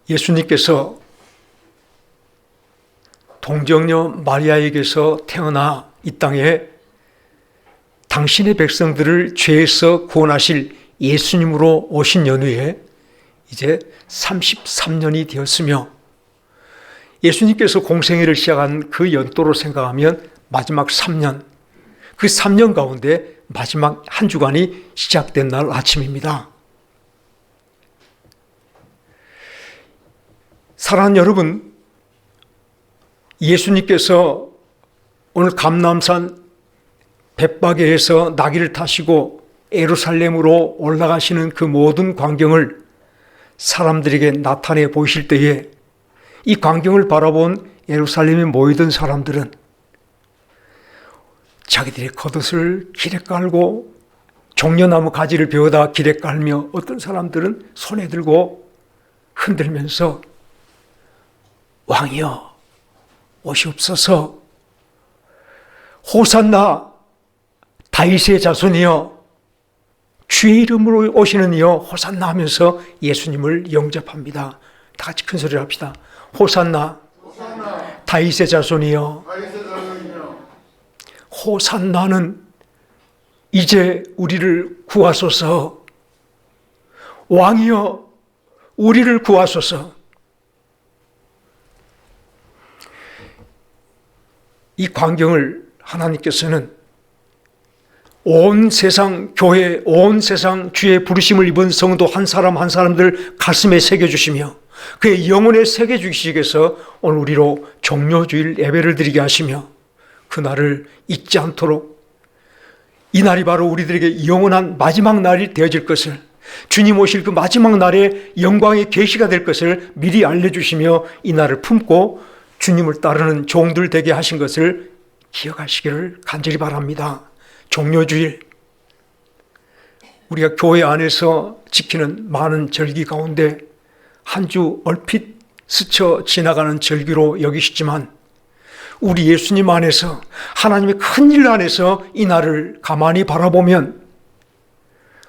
예수님께서 동정녀 마리아에게서 태어나 이 땅에 당신의 백성들을 죄에서 구원하실 예수님으로 오신 연후에 이제 33년이 되었으며, 예수님께서 공생애를 시작한 그 연도로 생각하면 마지막 3년, 그 3년 가운데 마지막 한 주간이 시작된 날 아침입니다. 사랑하는 여러분, 예수님께서 오늘 감람산 벳바게에서 나귀를 타시고 예루살렘으로 올라가시는 그 모든 광경을 사람들에게 나타내 보이실 때에 이 광경을 바라본 예루살렘에 모이던 사람들은 자기들의 겉옷을 길에 깔고 종려나무 가지를 베어다 길에 깔며, 어떤 사람들은 손에 들고 흔들면서 왕이여 오시옵소서, 호산나 다윗의 자손이여 주의 이름으로 오시는 이여 호산나 하면서 예수님을 영접합니다. 다 같이 큰 소리를 합시다. 호산나, 호산나. 다윗의 자손이여. 호산나는 이제 우리를 구하소서, 왕이여 우리를 구하소서. 이 광경을 하나님께서는 온 세상 교회, 온 세상 주의 부르심을 입은 성도 한 사람 한 사람들 가슴에 새겨주시며 그의 영혼에 새겨주시기 위해서 오늘 우리로 종료주일 예배를 드리게 하시며, 그날을 잊지 않도록 이 날이 바로 우리들에게 영원한 마지막 날이 되어질 것을, 주님 오실 그 마지막 날에 영광의 계시가 될 것을 미리 알려주시며 이 날을 품고 주님을 따르는 종들 되게 하신 것을 기억하시기를 간절히 바랍니다. 종료주일, 우리가 교회 안에서 지키는 많은 절기 가운데 한 주 얼핏 스쳐 지나가는 절기로 여기시지만, 우리 예수님 안에서, 하나님의 큰 일 안에서 이 날을 가만히 바라보면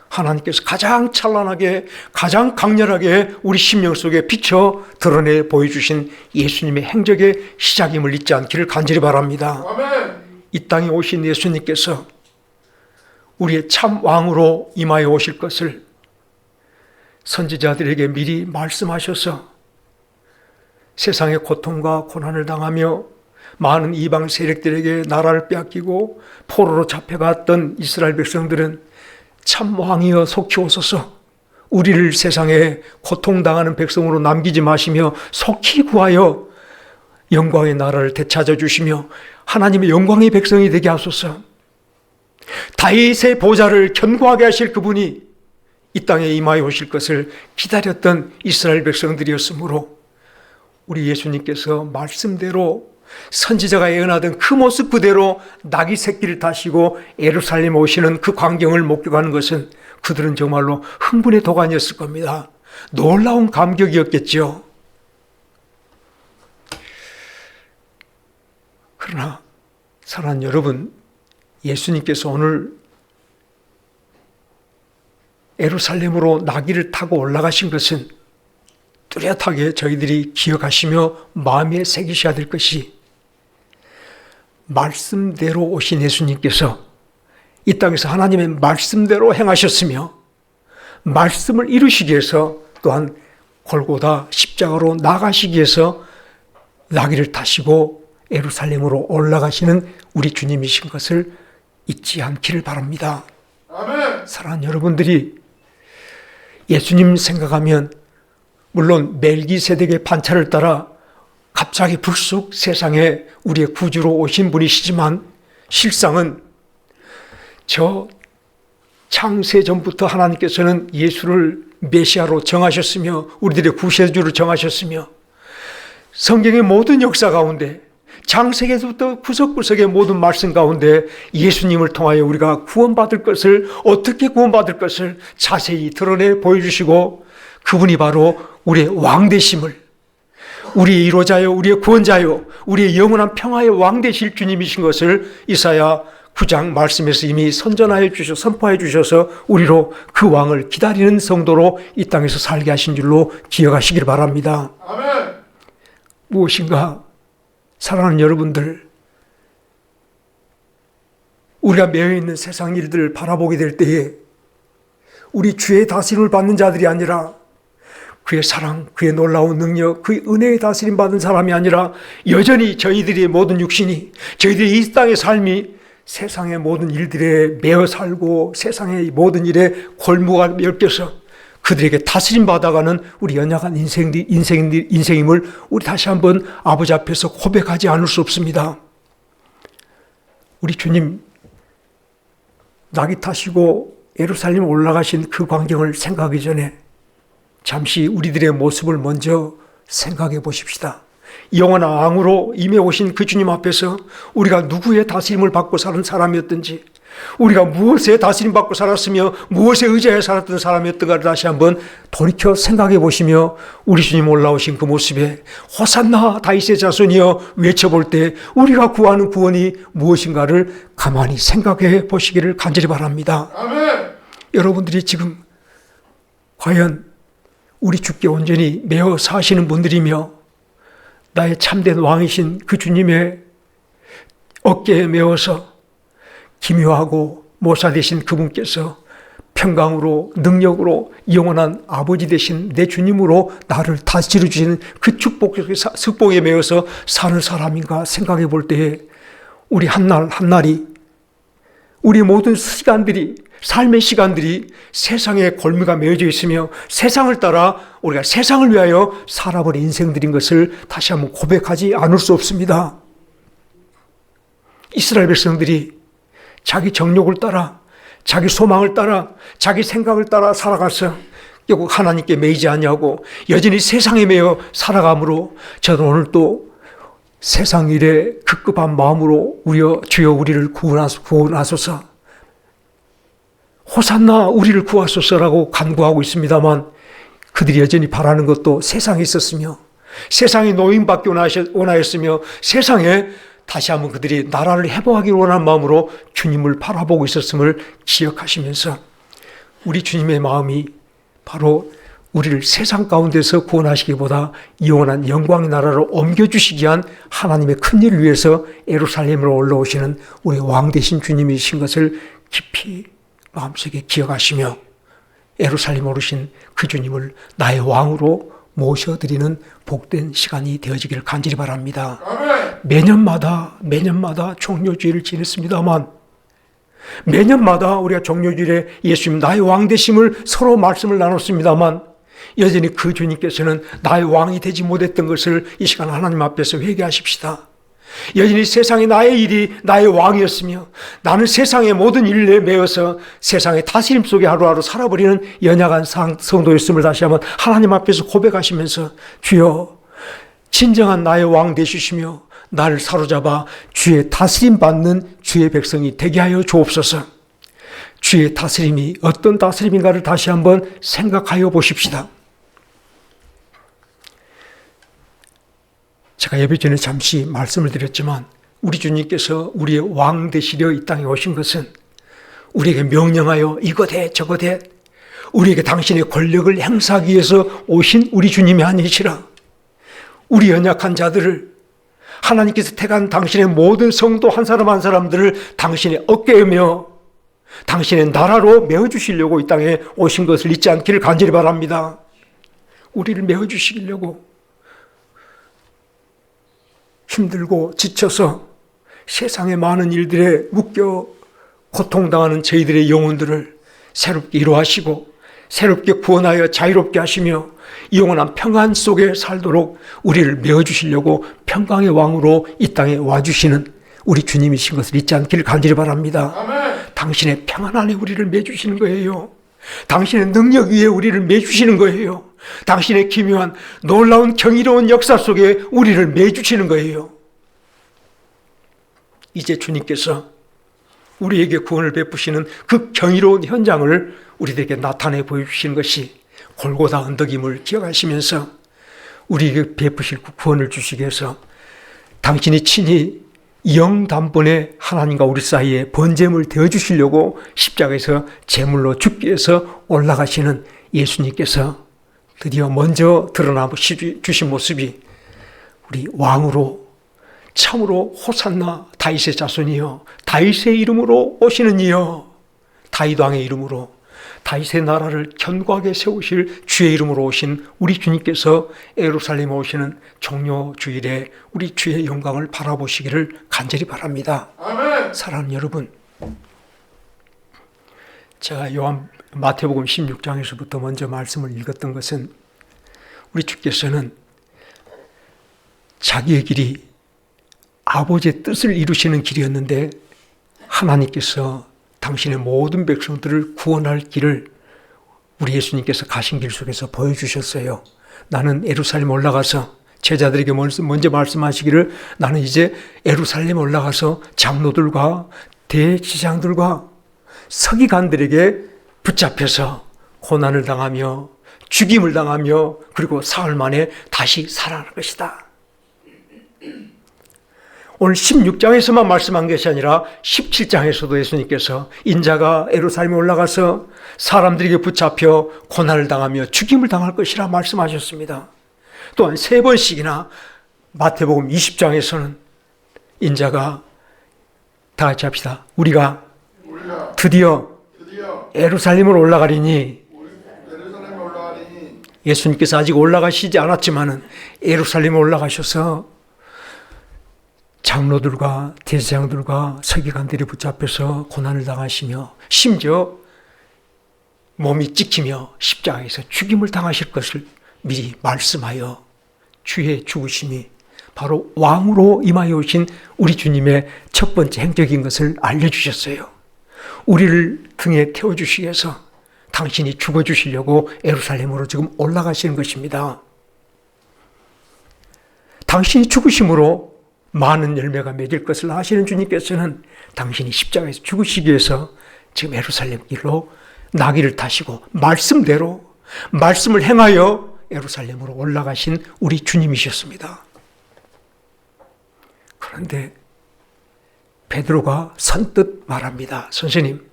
하나님께서 가장 찬란하게, 가장 강렬하게 우리 심령 속에 비춰 드러내 보여주신 예수님의 행적의 시작임을 잊지 않기를 간절히 바랍니다. 아멘. 이 땅에 오신 예수님께서 우리의 참 왕으로 임하여 오실 것을 선지자들에게 미리 말씀하셔서 세상의 고통과 고난을 당하며 많은 이방 세력들에게 나라를 빼앗기고 포로로 잡혀갔던 이스라엘 백성들은 참 왕이여 속히 오소서, 우리를 세상에 고통당하는 백성으로 남기지 마시며 속히 구하여 영광의 나라를 되찾아 주시며 하나님의 영광의 백성이 되게 하소서. 다윗의 보좌를 견고하게 하실 그분이 이 땅에 임하여 오실 것을 기다렸던 이스라엘 백성들이었으므로 우리 예수님께서 말씀대로 선지자가 예언하던 그 모습 그대로 나귀 새끼를 타시고 예루살렘에 오시는 그 광경을 목격하는 것은 그들은 정말로 흥분의 도가니였을 겁니다. 놀라운 감격이었겠죠. 그러나 사랑하는 여러분, 예수님께서 오늘 예루살렘으로 나귀를 타고 올라가신 것은 뚜렷하게 저희들이 기억하시며 마음에 새기셔야 될 것이, 말씀대로 오신 예수님께서 이 땅에서 하나님의 말씀대로 행하셨으며 말씀을 이루시기 위해서 또한 골고다 십자가로 나가시기 위해서 나귀를 타시고 예루살렘으로 올라가시는 우리 주님이신 것을 잊지 않기를 바랍니다. 아멘. 사랑하는 여러분들이 예수님 생각하면 물론 멜기세덱의 판차를 따라 갑자기 불쑥 세상에 우리의 구주로 오신 분이시지만, 실상은 저 창세 전부터 하나님께서는 예수를 메시아로 정하셨으며 우리들의 구세주로 정하셨으며 성경의 모든 역사 가운데, 창세기에서부터 구석구석의 모든 말씀 가운데 예수님을 통하여 우리가 구원받을 것을, 어떻게 구원받을 것을 자세히 드러내 보여주시고, 그분이 바로 우리의 왕 되심을, 우리의 이로자요, 우리의 구원자요, 우리의 영원한 평화의 왕 되실 주님이신 것을 이사야 9장 말씀에서 이미 선포해 주셔서 우리로 그 왕을 기다리는 성도로 이 땅에서 살게 하신 줄로 기억하시길 바랍니다. 아멘. 무엇인가 사랑하는 여러분들, 우리가 매여있는 세상 일들을 바라보게 될 때에 우리 주의 다스림을 받는 자들이 아니라 그의 사랑, 그의 놀라운 능력, 그의 은혜의 다스림 받은 사람이 아니라 여전히 저희들의 모든 육신이, 저희들의 이 땅의 삶이 세상의 모든 일들에 매어 살고 세상의 모든 일에 골무가 엮여서 그들에게 다스림 받아가는 우리 연약한 인생임을 우리 다시 한번 아버지 앞에서 고백하지 않을 수 없습니다. 우리 주님 낙이 타시고 예루살렘 올라가신 그 광경을 생각하기 전에 잠시 우리들의 모습을 먼저 생각해 보십시다. 영원한 왕으로 임해 오신 그 주님 앞에서 우리가 누구의 다스림을 받고 사는 사람이었든지, 우리가 무엇에 다스림 받고 살았으며 무엇에 의지해 살았던 사람이었던가를 다시 한번 돌이켜 생각해 보시며 우리 주님 올라오신 그 모습에 호산나 다윗의 자손이여 외쳐볼 때 우리가 구하는 구원이 무엇인가를 가만히 생각해 보시기를 간절히 바랍니다. 아멘. 여러분들이 지금 과연 우리 주께 온전히 매어 사시는 분들이며 나의 참된 왕이신 그 주님의 어깨에 메어서 기묘하고 모사 되신 그분께서 평강으로 능력으로 영원한 아버지 되신 내 주님으로 나를 다스려 주시는 그 축복에 메어서 사는 사람인가 생각해 볼 때에 우리 한날 한날이, 우리 모든 시간들이, 삶의 시간들이 세상에 골무가 메어져 있으며 세상을 따라 우리가 세상을 위하여 살아버린 인생들인 것을 다시 한번 고백하지 않을 수 없습니다. 이스라엘 백성들이 자기 정욕을 따라, 자기 소망을 따라, 자기 생각을 따라 살아가서 결국 하나님께 매이지 아니하고 여전히 세상에 매여 살아가므로 저는 오늘 또 세상 일에 급급한 마음으로 주여 우리를 구원하소서, 호산나 우리를 구하소서라고 간구하고 있습니다만 그들이 여전히 바라는 것도 세상에 있었으며 세상에 노임받기 원하였으며 세상에 다시 한번 그들이 나라를 회복하기를 원하는 마음으로 주님을 바라보고 있었음을 기억하시면서 우리 주님의 마음이 바로 우리를 세상 가운데서 구원하시기보다 영원한 영광의 나라로 옮겨주시기 위한 하나님의 큰 일을 위해서 예루살렘으로 올라오시는 우리 왕 되신 주님이신 것을 깊이 마음속에 기억하시며 예루살렘 오르신 그 주님을 나의 왕으로 모셔드리는 복된 시간이 되어지기를 간절히 바랍니다. 매년마다 종료주일을 지냈습니다만 매년마다 우리가 종료주일에 예수님 나의 왕 되심을 서로 말씀을 나눴습니다만 여전히 그 주님께서는 나의 왕이 되지 못했던 것을 이 시간 하나님 앞에서 회개하십시다. 여전히 세상에 나의 일이 나의 왕이었으며 나는 세상의 모든 일에 매여서 세상의 다스림 속에 하루하루 살아버리는 연약한 성도였음을 다시 한번 하나님 앞에서 고백하시면서 주여 진정한 나의 왕 되시시며 나를 사로잡아 주의 다스림 받는 주의 백성이 되게 하여 주옵소서. 주의 다스림이 어떤 다스림인가를 다시 한번 생각하여 보십시다. 제가 예배 전에 잠시 말씀을 드렸지만 우리 주님께서 우리의 왕 되시려 이 땅에 오신 것은 우리에게 명령하여 이것 해 저것 해 우리에게 당신의 권력을 행사하기 위해서 오신 우리 주님이 아니시라. 우리 연약한 자들을 하나님께서 택한 당신의 모든 성도 한 사람 한 사람들을 당신의 어깨에 메어 당신의 나라로 메어주시려고 이 땅에 오신 것을 잊지 않기를 간절히 바랍니다. 우리를 메어주시려고 힘들고 지쳐서 세상의 많은 일들에 묶여 고통당하는 저희들의 영혼들을 새롭게 위로하시고 새롭게 구원하여 자유롭게 하시며 영원한 평안 속에 살도록 우리를 메어주시려고 평강의 왕으로 이 땅에 와주시는 우리 주님이신 것을 잊지 않기를 간절히 바랍니다. 아멘. 당신의 평안 안에 우리를 메주시는 거예요. 당신의 능력 위에 우리를 메주시는 거예요. 당신의 기묘한 놀라운 경이로운 역사 속에 우리를 메주시는 거예요. 이제 주님께서 우리에게 구원을 베푸시는 그 경이로운 현장을 우리들에게 나타내 보여주시는 것이 골고다 언덕임을 기억하시면서 우리에게 베푸실 구원을 주시기 위해서 당신이 친히 영단번에 하나님과 우리 사이에 번제물 되어주시려고 십자가에서 제물로 죽기 위해서 올라가시는 예수님께서 드디어 먼저 드러나 주신 모습이 우리 왕으로 참으로 호산나 다윗의 자손이여 다윗의 이름으로 오시는 이여 다윗 왕의 이름으로 다윗의 나라를 견고하게 세우실 주의 이름으로 오신 우리 주님께서 예루살렘에 오시는 종료 주일에 우리 주의 영광을 바라보시기를 간절히 바랍니다. 아멘. 사랑하는 여러분, 제가 마태복음 16장에서부터 먼저 말씀을 읽었던 것은 우리 주께서는 자기의 길이 아버지의 뜻을 이루시는 길이었는데 하나님께서 당신의 모든 백성들을 구원할 길을 우리 예수님께서 가신 길 속에서 보여주셨어요. 나는 예루살렘 올라가서 제자들에게 먼저 말씀하시기를 나는 이제 예루살렘 올라가서 장로들과 대지장들과 서기관들에게 붙잡혀서 고난을 당하며 죽임을 당하며 그리고 사흘 만에 다시 살아날 것이다. 오늘 16장에서만 말씀한 것이 아니라 17장에서도 예수님께서 인자가 예루살렘에 올라가서 사람들에게 붙잡혀 고난을 당하며 죽임을 당할 것이라 말씀하셨습니다. 또한 3번씩이나 마태복음 20장에서는 인자가 다 같이 합시다. 우리가 드디어 예루살렘으로 올라가리니 예수님께서 아직 올라가시지 않았지만은 예루살렘에 올라가셔서 장로들과 대제장들과 서기관들이 붙잡혀서 고난을 당하시며 심지어 몸이 찍히며 십자가에서 죽임을 당하실 것을 미리 말씀하여 주의 죽으심이 바로 왕으로 임하여 오신 우리 주님의 첫 번째 행적인 것을 알려주셨어요. 우리를 등에 태워주시기 위해서 당신이 죽어주시려고 예루살렘으로 지금 올라가시는 것입니다. 당신이 죽으심으로 많은 열매가 맺을 것을 아시는 주님께서는 당신이 십자가에서 죽으시기 위해서 지금 예루살렘 길로 나귀를 타시고 말씀대로 말씀을 행하여 예루살렘으로 올라가신 우리 주님이셨습니다. 그런데 베드로가 선뜻 말합니다. 선생님,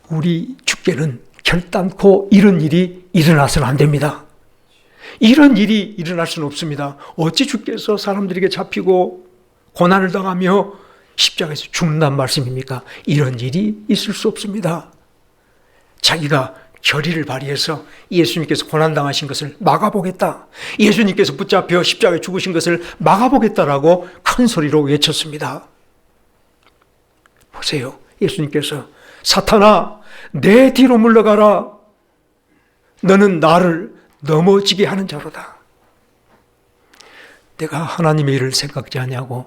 우리 주께는 결단코 이런 일이 일어나서는 안 됩니다. 이런 일이 일어날 수는 없습니다. 어찌 주께서 사람들에게 잡히고 고난을 당하며 십자가에서 죽는다는 말씀입니까? 이런 일이 있을 수 없습니다. 자기가 결의를 발휘해서 예수님께서 고난당하신 것을 막아보겠다. 예수님께서 붙잡혀 십자가에 죽으신 것을 막아보겠다라고 큰 소리로 외쳤습니다. 보세요. 예수님께서 사탄아, 내 뒤로 물러가라. 너는 나를 넘어지게 하는 자로다. 내가 하나님의 일을 생각지 아니하고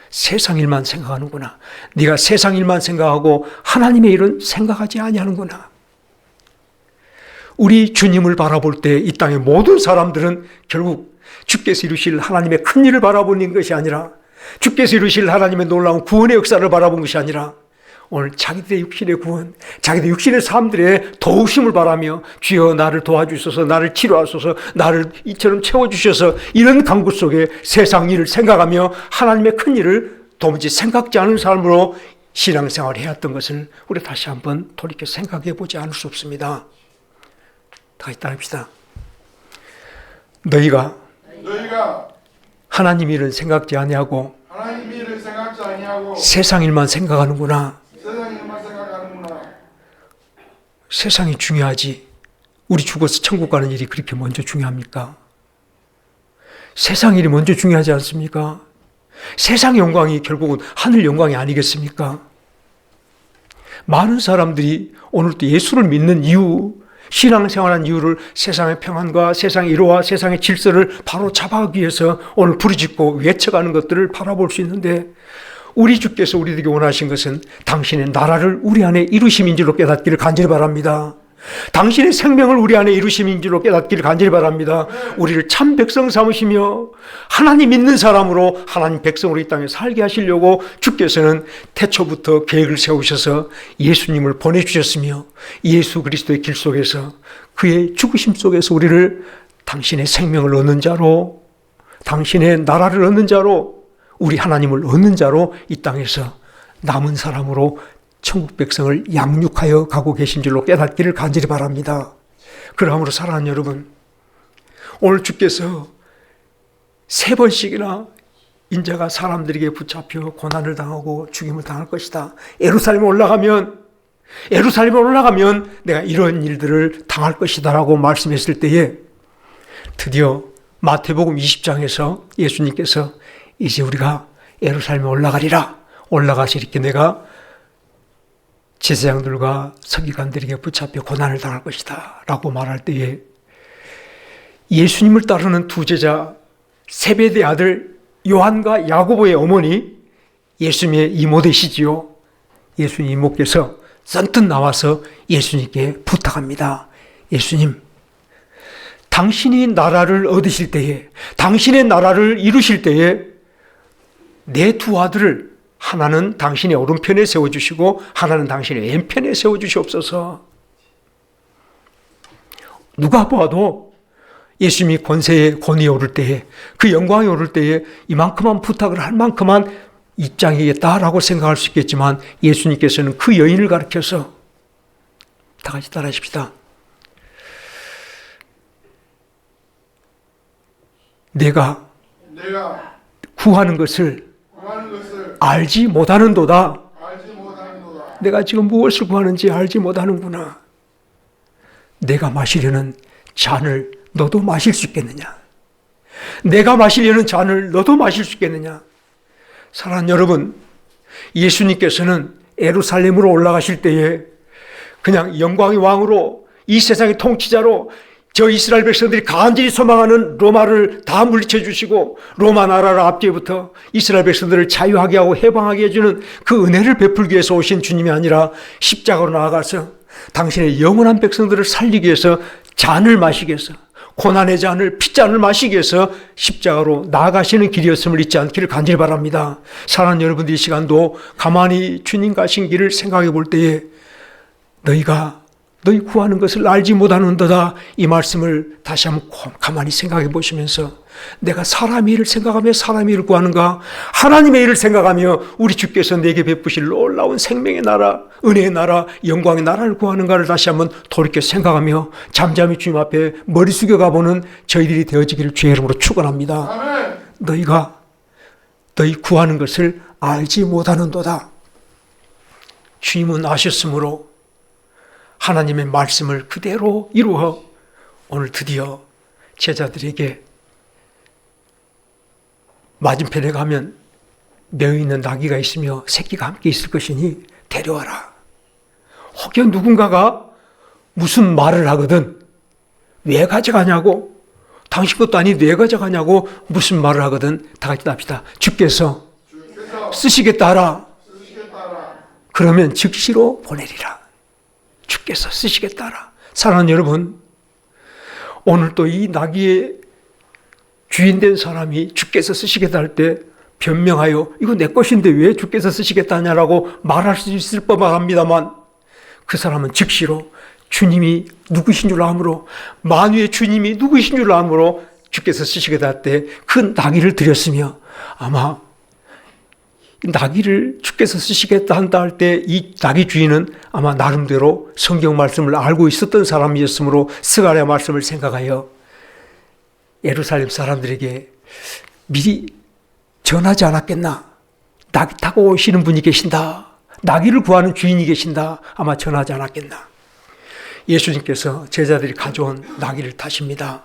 세상 일만 생각하는구나. 네가 세상 일만 생각하고 하나님의 일은 생각하지 아니하는구나. 우리 주님을 바라볼 때 이 땅의 모든 사람들은 결국 주께서 이루실 하나님의 큰 일을 바라보는 것이 아니라 주께서 이루실 하나님의 놀라운 구원의 역사를 바라본 것이 아니라 오늘 자기들의 육신의 구원, 자기들 육신의 삶들의 도우심을 바라며 주여 나를 도와주셔서 나를 치료하소서 나를 이처럼 채워주셔서 이런 간구 속에 세상 일을 생각하며 하나님의 큰 일을 도무지 생각지 않은 삶으로 신앙생활을 해왔던 것을 우리 다시 한번 돌이켜 생각해 보지 않을 수 없습니다. 다시 따라합시다. 너희가 하나님 일은 생각지 아니하고 세상 일만 생각하는구나. 세상이 중요하지 우리 죽어서 천국 가는 일이 그렇게 먼저 중요합니까? 세상 일이 먼저 중요하지 않습니까? 세상 영광이 결국은 하늘 영광이 아니겠습니까? 많은 사람들이 오늘도 예수를 믿는 이유, 신앙생활한 이유를 세상의 평안과 세상의 이로와 세상의 질서를 바로 잡아가기 위해서 오늘 부르짖고 외쳐가는 것들을 바라볼 수 있는데 우리 주께서 우리에게 원하신 것은 당신의 나라를 우리 안에 이루심인 줄로 깨닫기를 간절히 바랍니다. 당신의 생명을 우리 안에 이루심인 줄로 깨닫기를 간절히 바랍니다. 우리를 참 백성 삼으시며 하나님 믿는 사람으로 하나님 백성으로 이 땅에 살게 하시려고 주께서는 태초부터 계획을 세우셔서 예수님을 보내주셨으며 예수 그리스도의 길 속에서 그의 죽으심 속에서 우리를 당신의 생명을 얻는 자로 당신의 나라를 얻는 자로 우리 하나님을 얻는 자로 이 땅에서 남은 사람으로 천국 백성을 양육하여 가고 계신 줄로 깨닫기를 간절히 바랍니다. 그러므로 사랑하는 여러분, 오늘 주께서 3번씩이나 인자가 사람들에게 붙잡혀 고난을 당하고 죽임을 당할 것이다. 예루살렘에 올라가면 내가 이런 일들을 당할 것이다 라고 말씀했을 때에 드디어 마태복음 20장에서 예수님께서 이제 우리가 예루살렘에 올라가리라. 올라가서 이렇게 내가 제사장들과 서기관들에게 붙잡혀 고난을 당할 것이다 라고 말할 때에 예수님을 따르는 두 제자 세베대 아들 요한과 야고보의 어머니 예수님의 이모 되시지요. 예수님 이모께서 선뜻 나와서 예수님께 부탁합니다. 예수님, 당신이 나라를 얻으실 때에, 당신의 나라를 이루실 때에 내 두 아들을 하나는 당신의 오른편에 세워주시고 하나는 당신의 왼편에 세워주시옵소서. 누가 보아도 예수님이 권세에 권위에 오를 때에, 그 영광에 오를 때에 이만큼만 부탁을 할 만큼만 입장이겠다라고 생각할 수 있겠지만 예수님께서는 그 여인을 가리켜서, 다 같이 따라하십시다. 내가 구하는 것을 알지 못하는도다. 내가 지금 무엇을 구하는지 알지 못하는구나. 내가 마시려는 잔을 너도 마실 수 있겠느냐? 내가 마시려는 잔을 너도 마실 수 있겠느냐? 사랑하는 여러분, 예수님께서는 예루살렘으로 올라가실 때에 그냥 영광의 왕으로, 이 세상의 통치자로 저 이스라엘 백성들이 간절히 소망하는 로마를 다 물리쳐 주시고 로마 나라를 앞뒤부터 이스라엘 백성들을 자유하게 하고 해방하게 해주는 그 은혜를 베풀기 위해서 오신 주님이 아니라 십자가로 나아가서 당신의 영원한 백성들을 살리기 위해서 잔을 마시기 위해서, 고난의 잔을, 핏잔을 마시기 위해서 십자가로 나아가시는 길이었음을 잊지 않기를 간절히 바랍니다. 사랑하는 여러분들, 이 시간도 가만히 주님 가신 길을 생각해 볼 때에 너희 구하는 것을 알지 못하는도다, 이 말씀을 다시 한번 가만히 생각해 보시면서 내가 사람의 일을 생각하며 사람의 일을 구하는가, 하나님의 일을 생각하며 우리 주께서 내게 베푸실 놀라운 생명의 나라, 은혜의 나라, 영광의 나라를 구하는가를 다시 한번 돌이켜 생각하며 잠잠히 주님 앞에 머리 숙여 가보는 저희들이 되어지기를 주의 이름으로 축원합니다. 너희 구하는 것을 알지 못하는도다. 주님은 아셨으므로 하나님의 말씀을 그대로 이루어 오늘 드디어 제자들에게 맞은편에 가면 매어 있는 나귀가 있으며 새끼가 함께 있을 것이니 데려와라. 혹여 누군가가 무슨 말을 하거든, 왜 가져가냐고, 당신 것도 아닌데 왜 가져가냐고 무슨 말을 하거든, 다 같이 답시다. 주께서 쓰시겠다 하라. 그러면 즉시로 보내리라. 주께서 쓰시겠다 하라. 사랑하는 여러분, 오늘 또 이 나귀의 주인된 사람이 주께서 쓰시겠다 할 때 변명하여 이거 내 것인데 왜 주께서 쓰시겠다 하냐라고 말할 수 있을 법만 합니다만, 그 사람은 즉시로 주님이 누구신 줄 아므로, 만유의 주님이 누구신 줄 아므로 주께서 쓰시겠다 할 때 그 나귀를 드렸으며, 아마 나귀를 주께서 쓰시겠다 한다 할 때 이 나귀 주인은 아마 나름대로 성경 말씀을 알고 있었던 사람이었으므로 스가랴 말씀을 생각하여 예루살렘 사람들에게 미리 전하지 않았겠나. 나귀 타고 오시는 분이 계신다, 나귀를 구하는 주인이 계신다, 아마 전하지 않았겠나. 예수님께서 제자들이 가져온 나귀를 타십니다.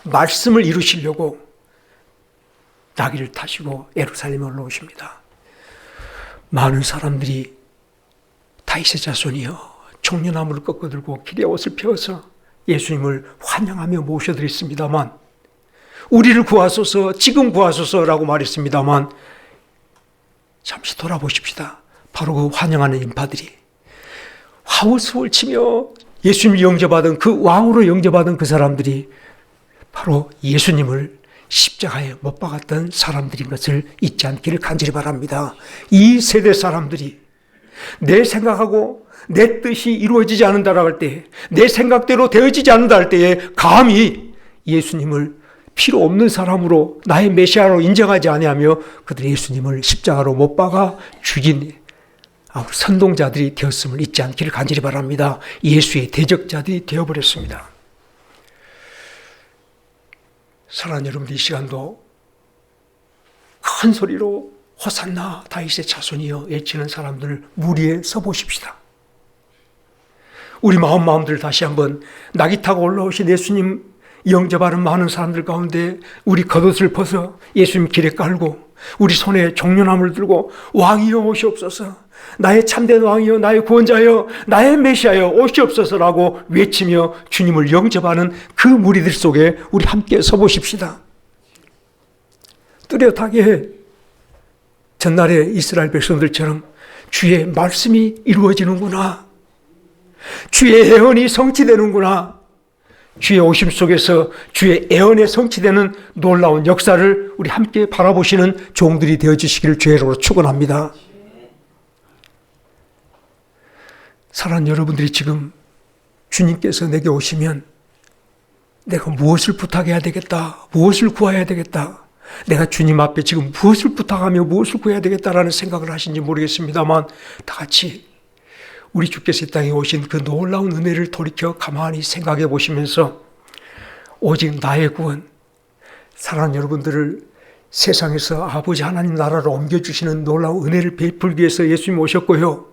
말씀을 이루시려고 나귀를 타시고 예루살렘에 올라오십니다. 많은 사람들이 다윗의 자손이여 종려나무를 꺾어들고 길에 옷을 펴서 예수님을 환영하며 모셔드렸습니다만, 우리를 구하소서, 지금 구하소서라고 말했습니다만, 잠시 돌아보십시다. 바로 그 환영하는 인파들이 화우스를 치며 예수님을 영접받은, 그 왕으로 영접받은 그 사람들이 바로 예수님을 십자가에 못 박았던 사람들인 것을 잊지 않기를 간절히 바랍니다. 이 세대 사람들이 내 생각하고 내 뜻이 이루어지지 않는다라고 할 때, 내 생각대로 되어지지 않는다 할 때에 감히 예수님을 필요 없는 사람으로 나의 메시아로 인정하지 아니하며 그들이 예수님을 십자가로 못 박아 죽인 선동자들이 되었음을 잊지 않기를 간절히 바랍니다. 예수의 대적자들이 되어버렸습니다. 사랑하는 여러분들, 이 시간도 큰 소리로 호산나 다윗의 자손이여 외치는 사람들 무리에 서보십시다. 우리 마음들을 다시 한번 낙이 타고 올라오신 예수님 영접하는 많은 사람들 가운데 우리 겉옷을 벗어 예수님 길에 깔고 우리 손에 종려나무를 들고 왕이여 오시옵소서, 나의 참된 왕이여, 나의 구원자여, 나의 메시아여 오시옵소서라고 외치며 주님을 영접하는 그 무리들 속에 우리 함께 서보십시다. 뚜렷하게 전날의 이스라엘 백성들처럼 주의 말씀이 이루어지는구나, 주의 예언이 성취되는구나, 주의 오심 속에서 주의 예언에 성취되는 놀라운 역사를 우리 함께 바라보시는 종들이 되어주시기를 주의 이름으로 축원합니다. 사랑하는 여러분들이 지금 주님께서 내게 오시면 내가 무엇을 부탁해야 되겠다, 무엇을 구해야 되겠다, 내가 주님 앞에 지금 무엇을 부탁하며 무엇을 구해야 되겠다라는 생각을 하신지 모르겠습니다만, 다 같이 우리 주께서 이 땅에 오신 그 놀라운 은혜를 돌이켜 가만히 생각해 보시면서 오직 나의 구원, 사랑하는 여러분들을 세상에서 아버지 하나님 나라로 옮겨주시는 놀라운 은혜를 베풀기 위해서 예수님 오셨고요,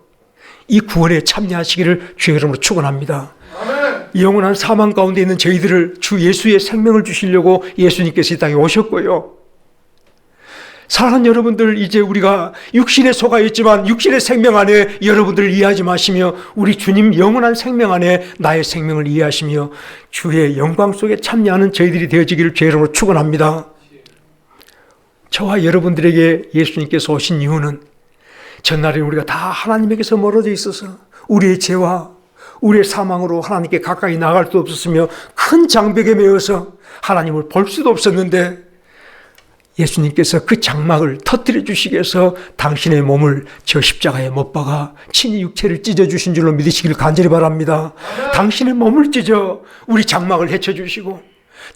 이 구원에 참여하시기를 주의 이름으로 축원합니다. 영원한 사망 가운데 있는 저희들을 주 예수의 생명을 주시려고 예수님께서 이 땅에 오셨고요, 사랑하는 여러분들, 이제 우리가 육신에 속아 있지만 육신의 생명 안에 여러분들을 이해하지 마시며 우리 주님 영원한 생명 안에 나의 생명을 이해하시며 주의 영광 속에 참여하는 저희들이 되어지기를 주의 이름으로 축원합니다. 저와 여러분들에게 예수님께서 오신 이유는 전날에 우리가 다 하나님에게서 멀어져 있어서 우리의 죄와 우리의 사망으로 하나님께 가까이 나갈 수 없었으며 큰 장벽에 매여서 하나님을 볼 수도 없었는데, 예수님께서 그 장막을 터뜨려 주시기 위해서 당신의 몸을 저 십자가에 못 박아 친히 육체를 찢어주신 줄로 믿으시기를 간절히 바랍니다. 당신의 몸을 찢어 우리 장막을 헤쳐주시고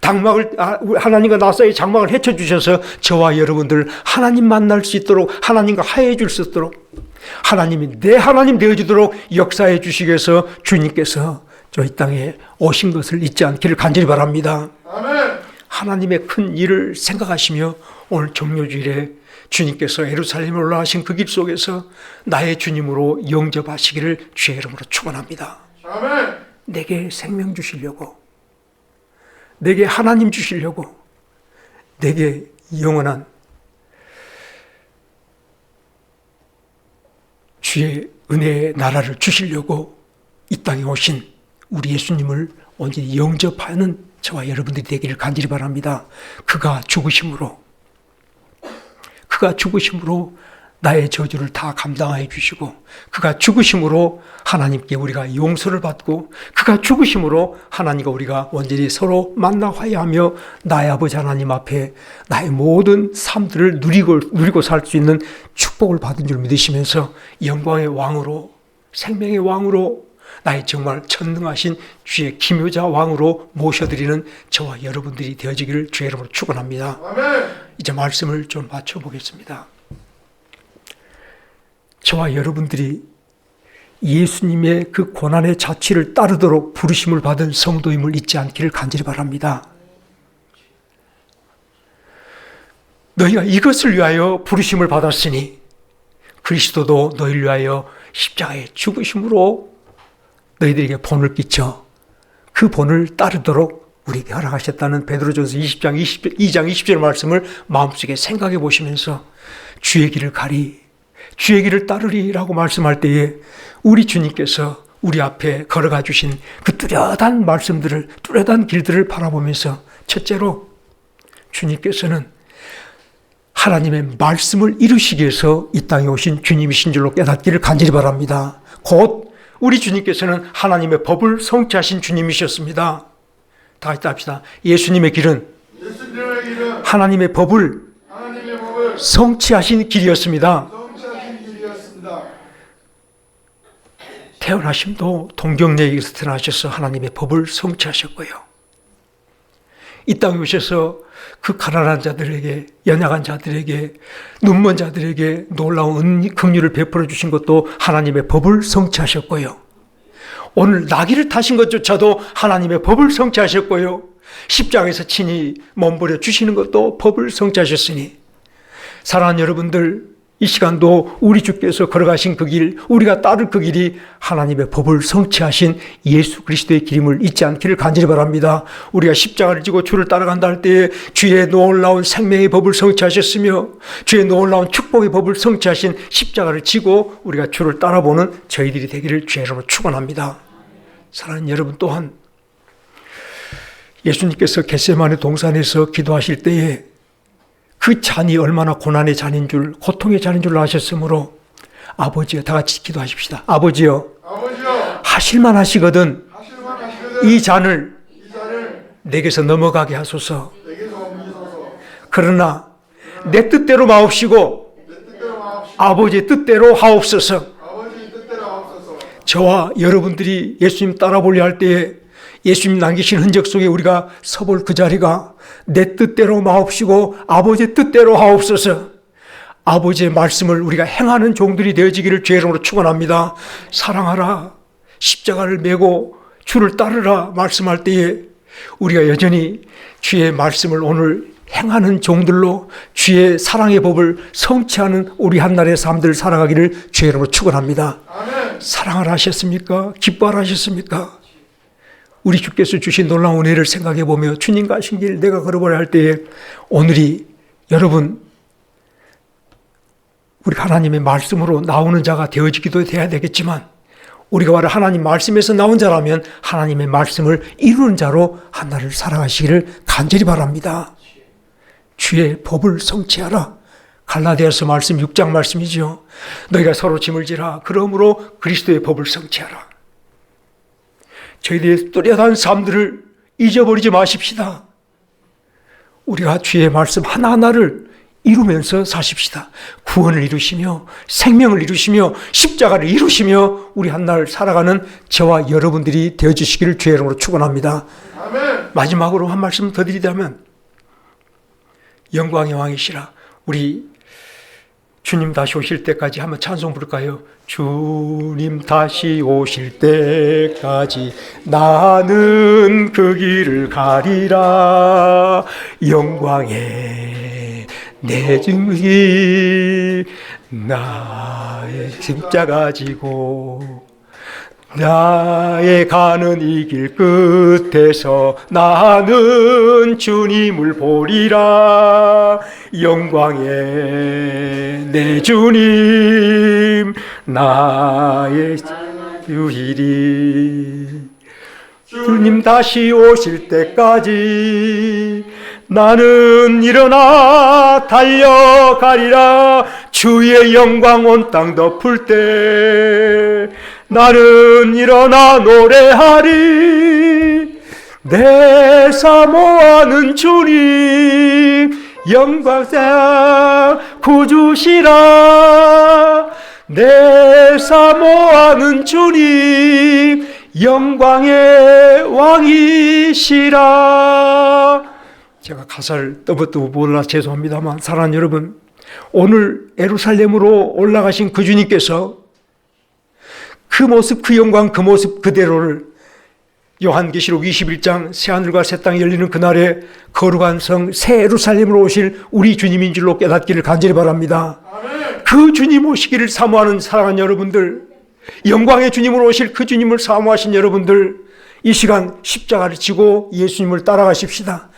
하나님과 나 사이의 장막을 헤쳐주셔서 저와 여러분들 하나님 만날 수 있도록, 하나님과 화해해 줄 수 있도록, 하나님이 내 하나님 되어주도록 역사해 주시기 위해서 주님께서 저희 땅에 오신 것을 잊지 않기를 간절히 바랍니다. 아멘. 하나님의 큰 일을 생각하시며 오늘 정묘주일에 주님께서 예루살렘에 올라가신 그 길 속에서 나의 주님으로 영접하시기를 주의 이름으로 축원합니다. 아멘. 내게 생명 주시려고, 내게 하나님 주시려고, 내게 영원한 주의 은혜의 나라를 주시려고 이 땅에 오신 우리 예수님을 온전히 영접하는 저와 여러분들이 되기를 간절히 바랍니다. 그가 죽으심으로 나의 저주를 다 감당해 주시고, 그가 죽으심으로 하나님께 우리가 용서를 받고, 그가 죽으심으로 하나님과 우리가 온전히 서로 만나 화해하며 나의 아버지 하나님 앞에 나의 모든 삶들을 누리고 살 수 있는 축복을 받은 줄 믿으시면서 영광의 왕으로, 생명의 왕으로, 나의 정말 전능하신 주의 기묘자 왕으로 모셔드리는 저와 여러분들이 되어지기를 주의 이름으로 축원합니다. 아멘. 이제 말씀을 좀 맞춰보겠습니다. 저와 여러분들이 예수님의 그 고난의 자취를 따르도록 부르심을 받은 성도임을 잊지 않기를 간절히 바랍니다. 너희가 이것을 위하여 부르심을 받았으니 그리스도도 너희를 위하여 십자가에 죽으심으로 너희들에게 본을 끼쳐 그 본을 따르도록 우리에게 허락하셨다는 베드로전서 2장 20절 말씀을 마음속에 생각해 보시면서 주의 길을 가리, 주의 길을 따르리라고 말씀할 때에 우리 주님께서 우리 앞에 걸어가 주신 그 뚜렷한 말씀들을, 뚜렷한 길들을 바라보면서 첫째로 주님께서는 하나님의 말씀을 이루시기 위해서 이 땅에 오신 주님이신 줄로 깨닫기를 간절히 바랍니다. 곧 우리 주님께서는 하나님의 법을 성취하신 주님이셨습니다. 다 같이 합시다. 예수님의 길은 하나님의 법을 성취하신 길이었습니다. 태어나심도 동정녀에게서 태어나셔서 하나님의 법을 성취하셨고요. 이 땅에 오셔서 그 가난한 자들에게, 연약한 자들에게, 눈먼 자들에게 놀라운 긍휼을 베풀어 주신 것도 하나님의 법을 성취하셨고요. 오늘 나귀를 타신 것조차도 하나님의 법을 성취하셨고요. 십자가에서 친히 몸부려 주시는 것도 법을 성취하셨으니, 사랑하는 여러분들, 이 시간도 우리 주께서 걸어가신 그 길, 우리가 따를 그 길이 하나님의 법을 성취하신 예수 그리스도의 길임을 잊지 않기를 간절히 바랍니다. 우리가 십자가를 지고 주를 따라간다 할 때에 주의 놀라운 생명의 법을 성취하셨으며 주의 놀라운 축복의 법을 성취하신 십자가를 지고 우리가 주를 따라보는 저희들이 되기를 주의 이름으로 축원합니다. 사랑하는 여러분, 또한 예수님께서 겟세마네 동산에서 기도하실 때에 그 잔이 얼마나 고난의 잔인 줄, 고통의 잔인 줄 아셨으므로 아버지여, 다 같이 기도하십시다. 아버지여, 하실만 하시거든 이 잔을 내게서 넘어가게 하소서. 그러나 내 뜻대로 마옵시고 아버지의 뜻대로 하옵소서. 저와 여러분들이 예수님 따라보려 할 때에 예수님 남기신 흔적 속에 우리가 서볼 그 자리가 내 뜻대로 마옵시고 아버지의 뜻대로 하옵소서. 아버지의 말씀을 우리가 행하는 종들이 되어지기를 주의 이름으로 축원합니다. 사랑하라, 십자가를 메고 주를 따르라 말씀할 때에 우리가 여전히 주의 말씀을 오늘 행하는 종들로 주의 사랑의 법을 성취하는 우리 한날의 삶들을 살아가기를 주의 이름으로 축원합니다. 사랑을 하셨습니까? 기뻐하라 하셨습니까? 우리 주께서 주신 놀라운 은혜를 생각해 보며 주님과 하신 길 내가 걸어보려 할 때에 오늘이 여러분 우리 하나님의 말씀으로 나오는 자가 되어지기도 돼야 되겠지만 우리가 바로 하나님 말씀에서 나온 자라면 하나님의 말씀을 이루는 자로 한날을 살아가시기를 간절히 바랍니다. 주의 법을 성취하라. 갈라디아서 말씀 6장 말씀이죠. 너희가 서로 짐을 지라. 그러므로 그리스도의 법을 성취하라. 저희들의 또렷한 삶들을 잊어버리지 마십시다. 우리가 주의 말씀 하나하나를 이루면서 사십시다. 구원을 이루시며 생명을 이루시며 십자가를 이루시며 우리 한날 살아가는 저와 여러분들이 되어주시기를 주의 이름으로 축원합니다. 아멘. 마지막으로 한 말씀 더 드리자면 영광의 왕이시라. 우리 주님 다시 오실 때까지 한번 찬송 부를까요? 주님 다시 오실 때까지 나는 그 길을 가리라. 영광의 내 증기 나의 십자가 지고 나의 가는 이 길 끝에서 나는 주님을 보리라. 영광의 내 주님 나의 주이리. 주님 다시 오실 때까지 나는 일어나 달려가리라. 주의 영광 온 땅 덮을 때 나는 일어나 노래하리. 내 사모하는 주님 영광상 구주시라. 내 사모하는 주님 영광의 왕이시라. 제가 가사를 떠붙고 몰라 죄송합니다만 사랑하는 여러분, 오늘 예루살렘으로 올라가신 그 주님께서 그 모습, 그 영광, 그 모습 그대로를 요한계시록 21장 새하늘과 새 땅이 열리는 그날에 거룩한 성 새 예루살렘으로 오실 우리 주님인 줄로 깨닫기를 간절히 바랍니다. 아멘. 그 주님 오시기를 사모하는 사랑하는 여러분들, 영광의 주님으로 오실 그 주님을 사모하신 여러분들, 이 시간 십자가를 지고 예수님을 따라가십시다.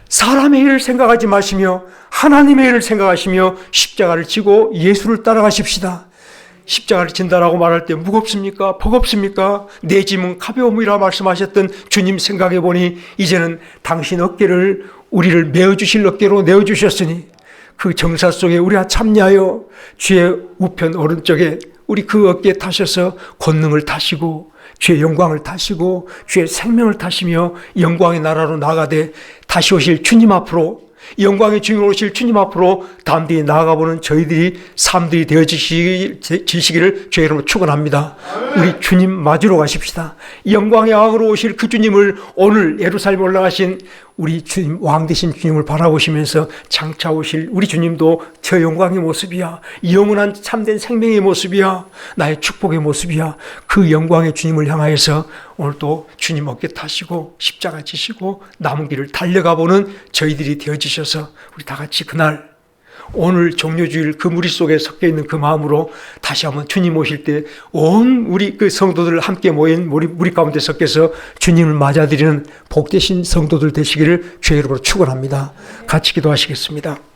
사람의 일을 생각하지 마시며 하나님의 일을 생각하시며 십자가를 지고 예수를 따라가십시다. 십자가를 진다라고 말할 때 무겁습니까? 버겁습니까? 내 짐은 가벼움이라 말씀하셨던 주님 생각해 보니 이제는 당신 어깨를 우리를 메어주실 어깨로 내어주셨으니 그 정사 속에 우리가 참여하여 주의 우편 오른쪽에 우리 그 어깨에 타셔서 권능을 타시고 주의 영광을 타시고 주의 생명을 타시며 영광의 나라로 나아가되 다시 오실 주님 앞으로, 영광의 주님으로 오실 주님 앞으로 담대히 나아가보는 저희들이 삶들이 되어지시기를 주의 이름으로 축원합니다. 우리 주님 맞으러 가십시다. 영광의 왕으로 오실 그 주님을 오늘 예루살렘에 올라가신 우리 주님, 왕 되신 주님을 바라보시면서 장차 오실 우리 주님도 저 영광의 모습이야, 영원한 참된 생명의 모습이야, 나의 축복의 모습이야, 그 영광의 주님을 향하여서 오늘도 주님 어깨 타시고 십자가 지시고 남은 길을 달려가 보는 저희들이 되어지셔서 우리 다 같이 그날 오늘 종료주일 그 무리 속에 섞여 있는 그 마음으로 다시 한번 주님 오실 때 온 우리 그 성도들 함께 모인 무리 가운데 섞여서 주님을 맞아들이는 복되신 성도들 되시기를 주의 이름으로 축원합니다. 같이 기도하시겠습니다.